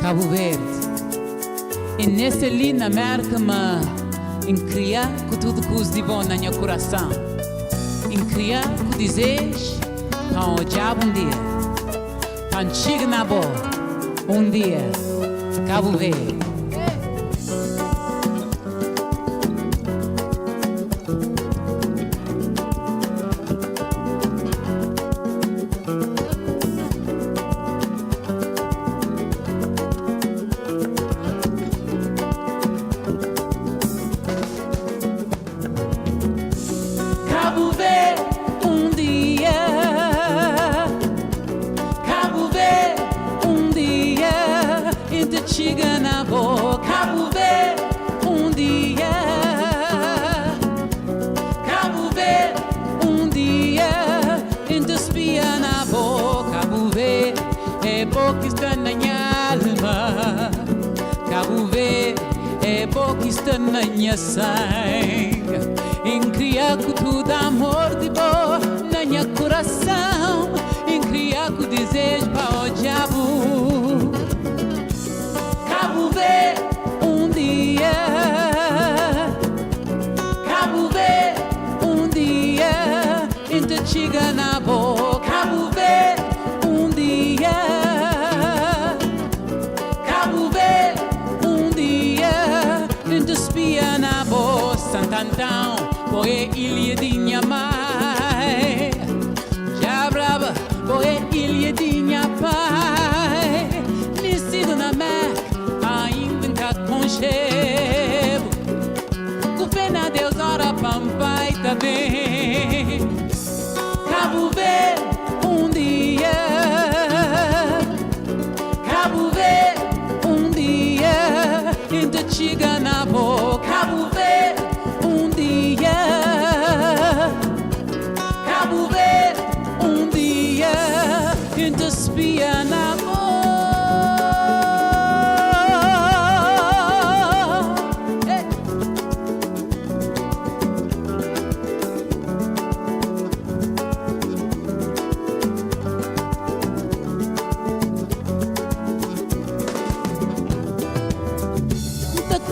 Cabo Verde. E nessa linda marca-me em criar com tudo que os de bom na minha coração. Em criar com desejo para o diabo dia. Para chegar na boa dia. Cabo Verde. Chega na boca, Cabo Verde, dia. Cabo Verde, dia. Entre espia na boca, Cabo Verde, é boca está na minha alma. Cabo Verde, é boca está na minha sangue. Em criar com tudo amor de boa na minha coração. Em criar com desejo para o diabo. Cabo Verde, dia. Cabo Verde, dia. Entre chega na boca. Cabo Verde, dia. Cabo Verde, dia. Entre espia na boca. Santantão, boé ilha de minha mãe. Já brava, boé ilha de minha pai. Me sigo na Mac. Conchego, com pena Deus ora pampai também. Cabo Verde, dia. Cabo Verde, dia. Entre chega na boca. Cabo Verde, dia. Cabo Verde, dia. Entre espia na boca.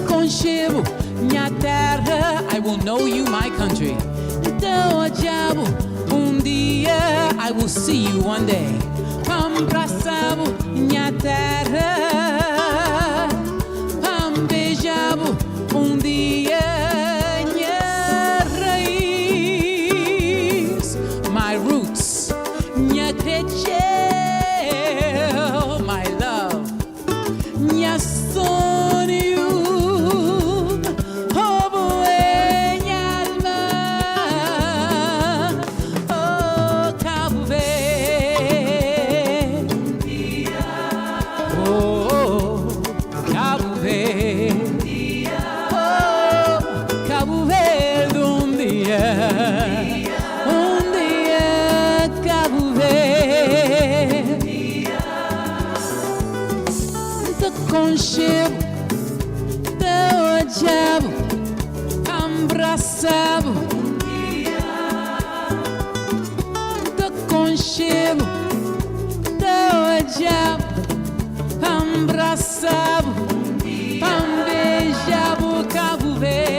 Conchego, minha terra, I will know you, my country. Então, o diabo, dia, I will see you one day. Abraçavo, minha terra. Beijavo, dia, minha raiz. My roots, minha credeu, my love, minha sonho. Conchego, teu diabo, abraçavo, teu conchego, teu diabo, abraçavo, beijavo, Cabo Verde.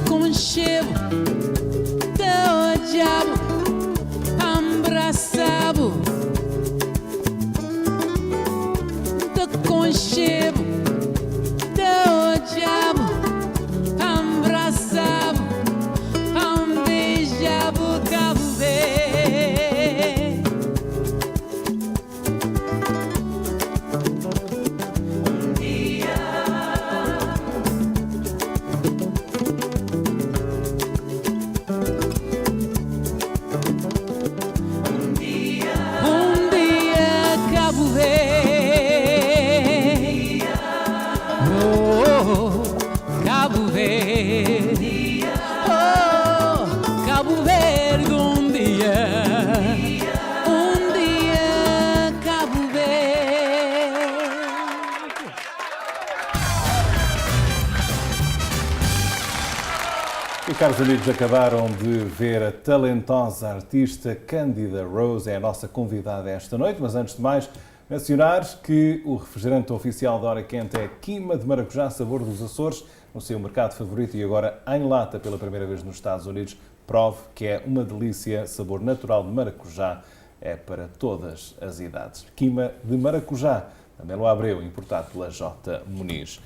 Conchego, teu diabo, abraçavo, Caros amigos, acabaram de ver a talentosa artista Candida Rose, é a nossa convidada esta noite, mas antes de mais, mencionar que o refrigerante oficial da Hora Quente é quima de maracujá, sabor dos Açores, no seu mercado favorito e agora em lata pela primeira vez nos Estados Unidos. Prove que é uma delícia, sabor natural de maracujá, é para todas as idades. Quima de maracujá, também lo Abreu, importado pela J. Muniz.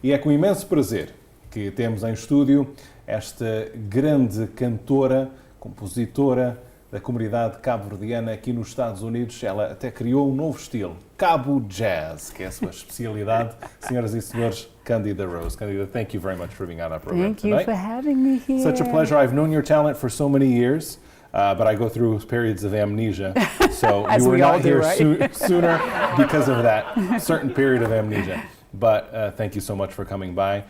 E é com imenso prazer que temos em estúdio esta grande cantora, compositora da comunidade cabo-verdiana aqui nos Estados Unidos. Ela até criou um novo estilo, KabuJazz, que é a sua especialidade. Senhoras e senhores, Candida Rose. Candida, thank you very much for being on our program tonight. Thank you for having me here. Such a pleasure. I've known your talent for so many years, but I go through periods of amnesia. So you were not here sooner because of that certain period of amnesia. But thank you so much for coming by.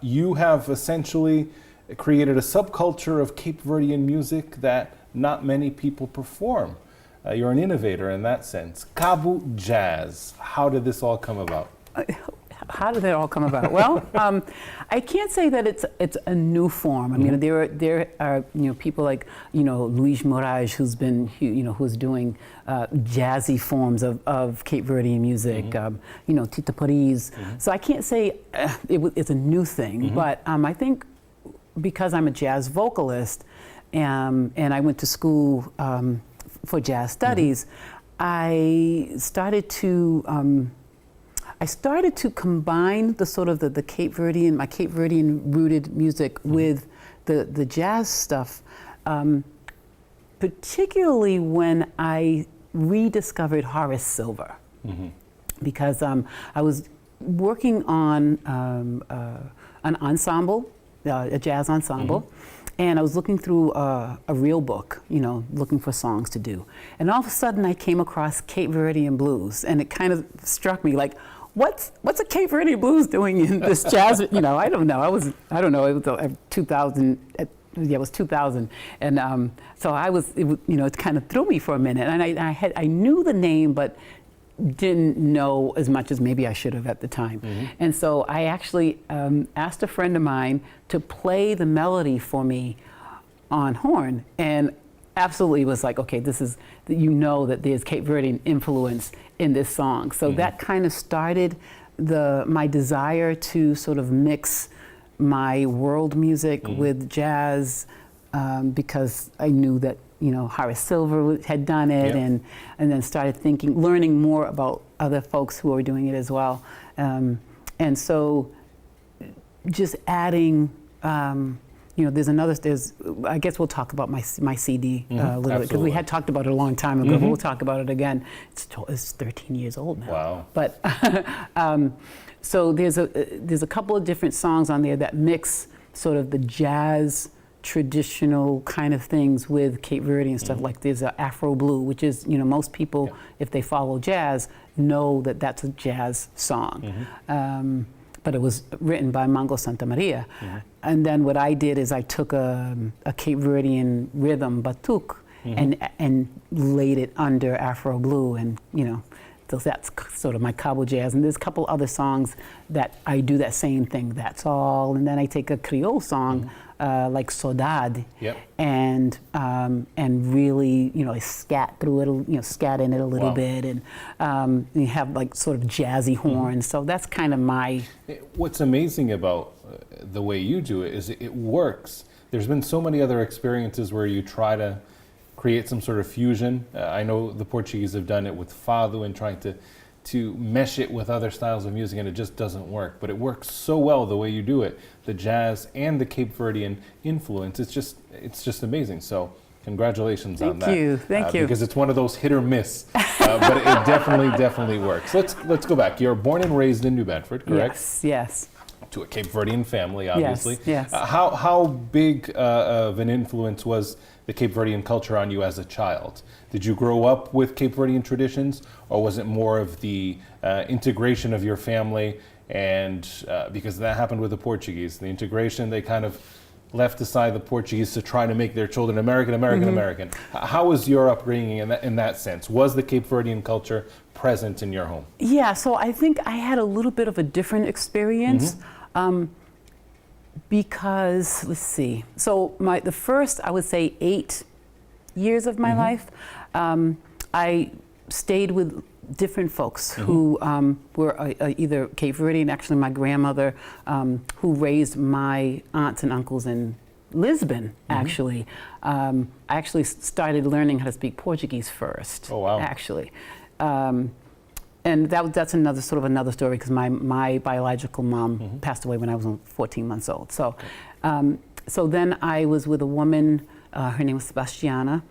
You have essentially created a subculture of Cape Verdean music that not many people perform. You're an innovator in that sense. KabuJazz. How did this all come about? How did that all come about? Well, I can't say that it's a new form. I mean, there are people like Luis Moraes, who's been who's doing jazzy forms of Cape Verdean music. Tita Paris. So I can't say it's a new thing, but I think because I'm a jazz vocalist and I went to school for jazz studies, I started to combine the sort of the Cape Verdean, my Cape Verdean rooted music with the jazz stuff, particularly when I rediscovered Horace Silver, because I was working on an ensemble, a jazz ensemble, and I was looking through a real book, looking for songs to do. And all of a sudden I came across Cape Verdean blues, and it kind of struck me like, what's a Cape Verdean blues doing in this jazz? I don't know. It was 2000. It was 2000, and so it kind of threw me for a minute. And I knew the name, but didn't know as much as maybe I should have at the time. And so I actually asked a friend of mine to play the melody for me on horn, and absolutely was like, okay, this is, that there's Cape Verdean influence in this song. So that kind of started my desire to sort of mix my world music with jazz, because I knew that Horace Silver had done it, and then started learning more about other folks who were doing it as well. And so just adding, I guess we'll talk about my CD a little bit, because we had talked about it a long time ago, but we'll talk about it again. It's 13 years old now. Wow. But so there's a couple of different songs on there that mix sort of the jazz traditional kind of things with Cape Verdean stuff. Like there's Afro Blue, which is, most people, if they follow jazz, know that that's a jazz song. But it was written by Mango Santa Maria. And then what I did is I took a Cape Verdean rhythm, batuk, and laid it under Afro Blue, and so that's sort of my KabuJazz. And there's a couple other songs that I do that same thing, that's all. And then I take a Creole song, like Saudade, and really, scat through it, scat in it a little bit, and you have like sort of jazzy horns. So that's kind of my. What's amazing about the way you do it is it works. There's been so many other experiences where you try to create some sort of fusion. I know the Portuguese have done it with fado and trying to mesh it with other styles of music, and it just doesn't work. But it works so well the way you do it. The jazz and the Cape Verdean influence, it's just amazing. So congratulations on that. Thank you. Because it's one of those hit or miss, but it definitely works. Let's go back. You're born and raised in New Bedford, correct? Yes. To a Cape Verdean family, obviously. Yes. How big of an influence was the Cape Verdean culture on you as a child? Did you grow up with Cape Verdean traditions, or was it more of the integration of your family? And because that happened with the Portuguese, the integration, they kind of left aside the Portuguese to try to make their children American. How was your upbringing in that sense? Was the Cape Verdean culture present in your home? Yeah, so I think I had a little bit of a different experience. Because, let's see, so the first, I would say, 8 years of my life, I stayed with different folks who were either Cape Verdean. Actually, my grandmother, who raised my aunts and uncles in Lisbon, actually. I actually started learning how to speak Portuguese first. Oh, wow. Actually. And that's another story, because my biological mom passed away when I was 14 months old. So, so then I was with a woman, her name was Sebastiana,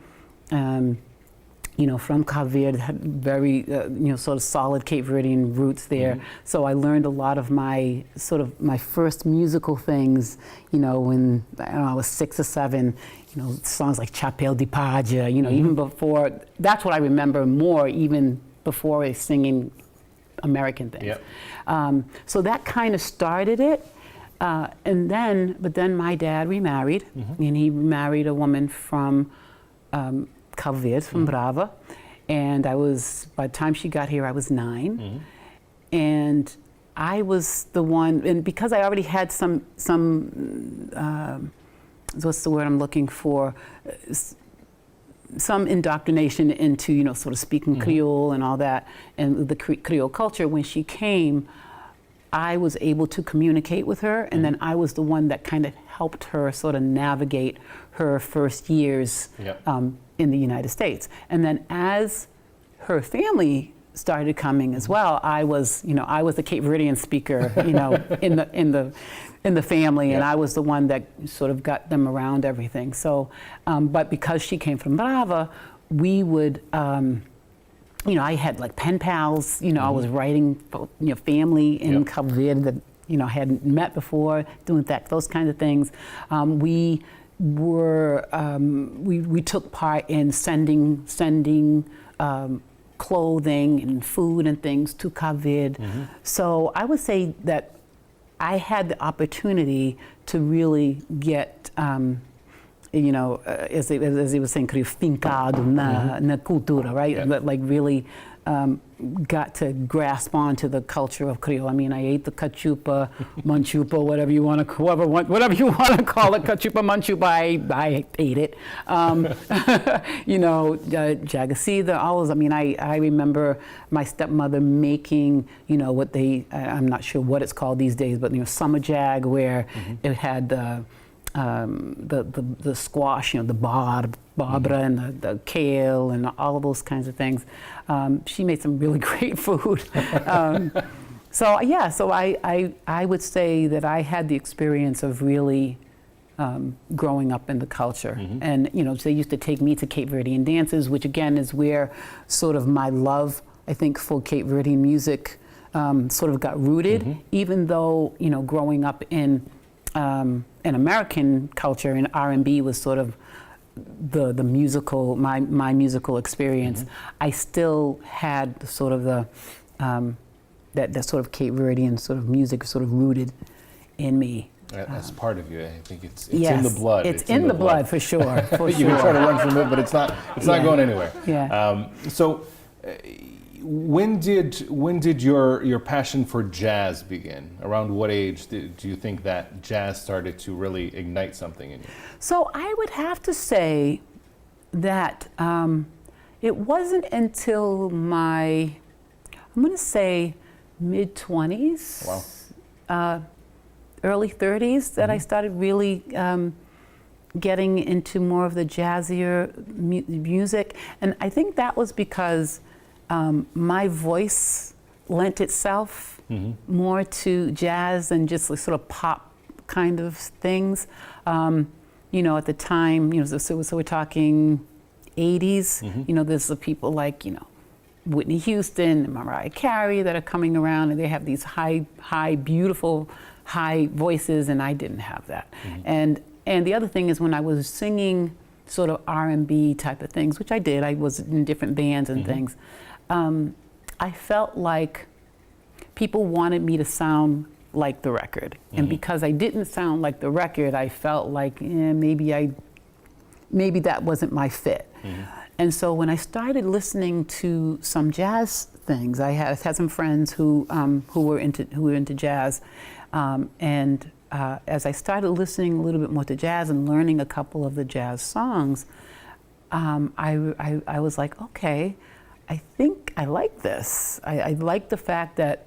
from Cape Verde, had very, sort of solid Cape Verdean roots there. So I learned a lot of my first musical things, when I was 6 or 7, songs like Chapéu de Palha, even before, that's what I remember more, even before singing American things. Yep. So that kind of started it. But then my dad remarried, and he married a woman from Cape Verde, from Brava. And by the time she got here, I was 9. And I was the one, and because I already had some what's the word I'm looking for? Some indoctrination into, sort of speaking Creole and all that, and the Creole culture. When she came, I was able to communicate with her, and then I was the one that kind of helped her sort of navigate her first years in the United States. And then as her family started coming as well, I was the Cape Verdean speaker, in the family, and I was the one that sort of got them around everything. So, but because she came from Brava, we would, I had like pen pals. I was writing, family in Cape Verde that I hadn't met before, doing those kind of things. We took part in sending clothing and food and things to Cape Verde. So I would say that I had the opportunity to really get, as he was saying, fincado na cultura, right? Like really got to grasp onto the culture of Creole. I mean, I ate the cachupa, manchupa, whatever you want to call it, cachupa, manchupa. I ate it. Jagacida, all those. I mean, I remember my stepmother making, what I'm not sure what it's called these days, but summer jag, where it had the squash, the barbara and the kale and all of those kinds of things. She made some really great food. So I would say that I had the experience of really growing up in the culture. And they used to take me to Cape Verdean dances, which again is where sort of my love, I think, for Cape Verdean music sort of got rooted, even though growing up in American culture, and R&B was sort of the musical, my musical experience. I still had sort of that sort of Cape Verdean sort of music sort of rooted in me. That's part of you. I think it's yes, in the blood. It's in the blood for sure. For You can try to run from it, but it's not going anywhere. Yeah. When did your passion for jazz begin? Around what age do you think that jazz started to really ignite something in you? So I would have to say that it wasn't until I'm going to say mid-20s, early 30s, that I started really getting into more of the jazzier music. And I think that was because my voice lent itself more to jazz than just like sort of pop kind of things. At the time, so we're talking 80s, there's the people like, Whitney Houston and Mariah Carey that are coming around, and they have these high, beautiful, high voices, and I didn't have that. And the other thing is when I was singing sort of R&B type of things, which I did, I was in different bands and things, I felt like people wanted me to sound like the record. And because I didn't sound like the record, I felt like maybe that wasn't my fit. And so when I started listening to some jazz things, I had some friends who were into jazz, and as I started listening a little bit more to jazz and learning a couple of the jazz songs, I was like, okay, I think I like this. I like the fact that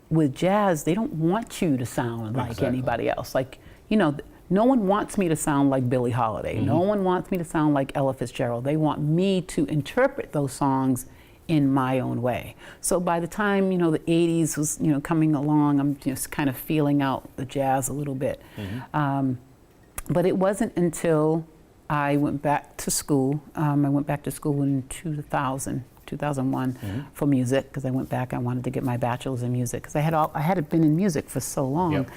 with jazz, they don't want you to sound like anybody else. Like, you know, no one wants me to sound like Billie Holiday. No one wants me to sound like Ella Fitzgerald. They want me to interpret those songs in my own way. So by the time, you know, the 80s was, you know, coming along, I'm just kind of feeling out the jazz a little bit. But it wasn't until I went back to school. I went back to school in 2001 for music, because I went back. I wanted to get my bachelor's in music, because I had been in music for so long.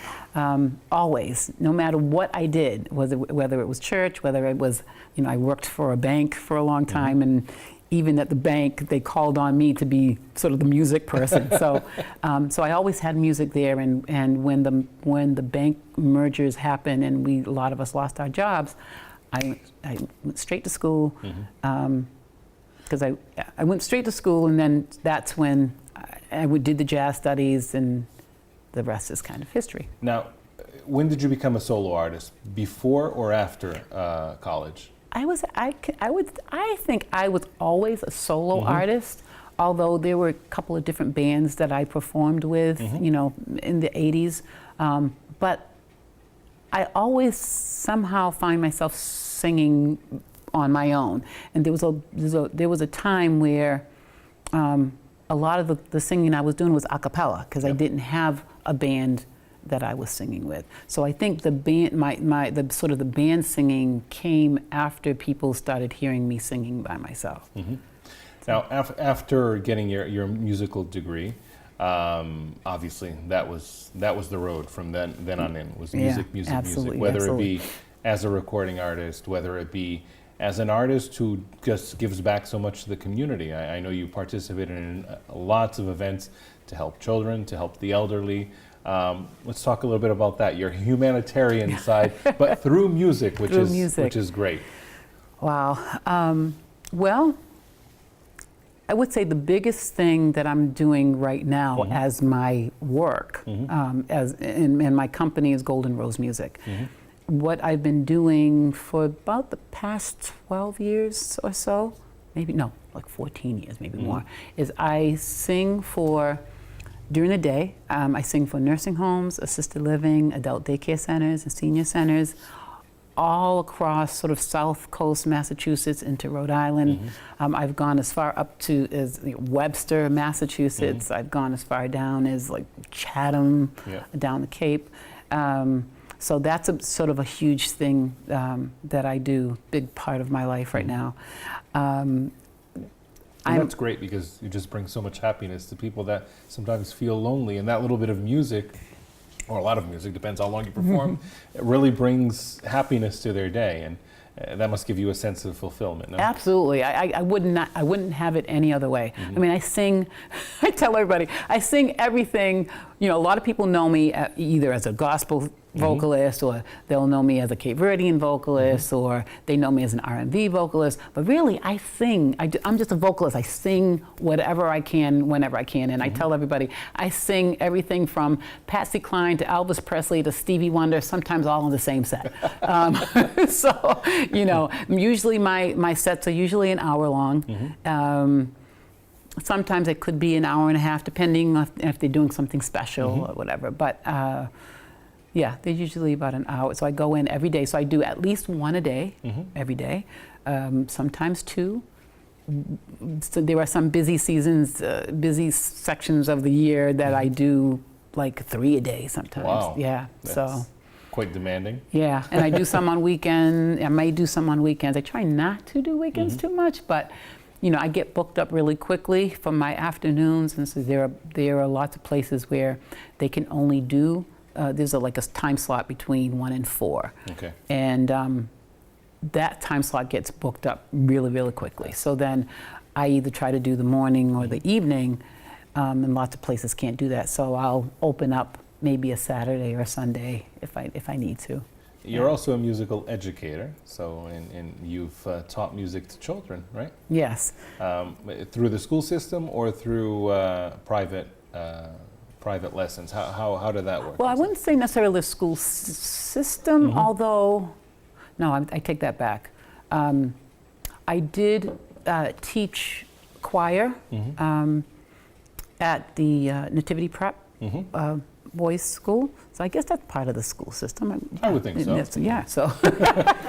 Always, no matter what I did, whether it was church, whether it was, you know, I worked for a bank for a long time, and even at the bank, they called on me to be sort of the music person. So, so I always had music there. And when the bank mergers happened and a lot of us lost our jobs, I went straight to school. Because I went straight to school, and then that's when I did the jazz studies, and the rest is kind of history. Now, when did you become a solo artist? Before or after college? I think I was always a solo artist, although there were a couple of different bands that I performed with, you know, in the 80s. But I always somehow find myself singing on my own. And there was a time where a lot of the singing I was doing was a cappella, because I didn't have a band that I was singing with. So I think the band, the sort of the band singing came after people started hearing me singing by myself. Now, after getting your musical degree, obviously that was the road from then on in, was music, whether it be as a recording artist, whether it be as an artist who just gives back so much to the community. I know you participated in lots of events to help children, to help the elderly. Let's talk a little bit about that, your humanitarian side, but through music, which is great. Wow. Well, I would say the biggest thing that I'm doing right now as my work, and my company is Golden Rose Music. What I've been doing for about the past 12 years or so, like 14 years, maybe more, is I sing during the day, I sing for nursing homes, assisted living, adult daycare centers, and senior centers, all across sort of South Coast Massachusetts into Rhode Island. I've gone as far up to as Webster, Massachusetts. I've gone as far down as like Chatham, down the Cape. So that's sort of a huge thing that I do, big part of my life right now. And that's great, because you just bring so much happiness to people that sometimes feel lonely, and that little bit of music, or a lot of music, depends how long you perform, it really brings happiness to their day, and that must give you a sense of fulfillment. No? Absolutely. I wouldn't have it any other way. I mean, I sing, I tell everybody, I sing everything. You know, a lot of people know me either as a gospel vocalist, or they'll know me as a Cape Verdean vocalist, or they know me as an R&B vocalist. But really, I sing. I'm just a vocalist. I sing whatever I can, whenever I can. And I tell everybody, I sing everything from Patsy Cline to Elvis Presley to Stevie Wonder, sometimes all on the same set. So, you know, usually my sets are usually an hour long. Sometimes it could be an hour and a half, depending on if they're doing something special or whatever. But yeah, they're usually about an hour. So I go in every day. So I do at least one a day, every day, sometimes two. So there are some busy seasons, busy sections of the year that I do like 3 a day sometimes. Wow. Yeah. That's quite demanding. Yeah, and I do some on weekends. I may do some on weekends. I try not to do weekends too much, but you know, I get booked up really quickly for my afternoons, and so there are lots of places where they can only do. There's like a time slot between 1 and 4. Okay. And that time slot gets booked up really, really quickly. So then I either try to do the morning or the evening, and lots of places can't do that. So I'll open up maybe a Saturday or a Sunday if I need to. You're also a musical educator, so and you've taught music to children, right? Yes. Through the school system or through private private lessons? How did that work? Well, I wouldn't say necessarily the school system, although, no, I take that back. I did teach choir at the Nativity Prep boys' school, so I guess that's part of the school system. I would think so. Yeah, so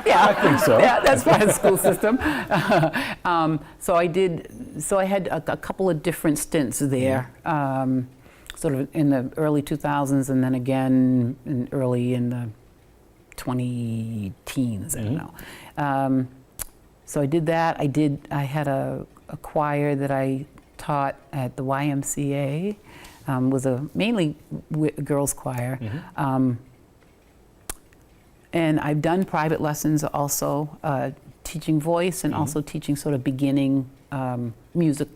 yeah, I think so. Yeah, that's part of the school system. So I did. So I had a couple of different stints there, sort of in the early 2000s, and then again in the 20-teens. I don't know. So I did that. I had a choir that I taught at the YMCA. Was a mainly girls' choir. And I've done private lessons also, teaching voice and also teaching sort of beginning music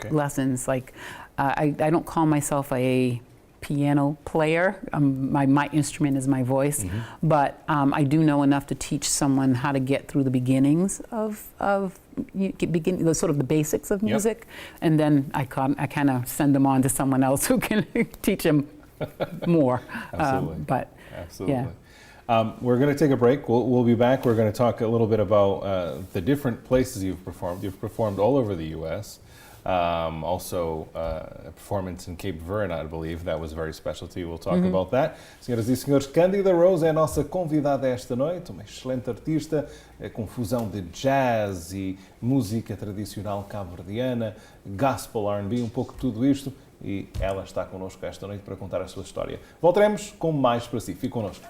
lessons. Like, I don't call myself a piano player. My instrument is my voice, but I do know enough to teach someone how to get through the beginnings of the sort of the basics of music, and then I kind of send them on to someone else who can teach them more. Absolutely. Absolutely. Yeah. We're going to take a break. We'll be back. We're going to talk a little bit about the different places you've performed. You've performed all over the U.S. Also, a performance in Cape Verde, I believe. That was very special to you. We'll talk about that. Senhoras e senhores, Candida Rose é a nossa convidada esta noite, uma excelente artista, com fusão de jazz e música tradicional cabo-verdiana, gospel, R&B, um pouco de tudo isto. E ela está connosco esta noite para contar a sua história. Voltaremos com mais para si. Fique connosco.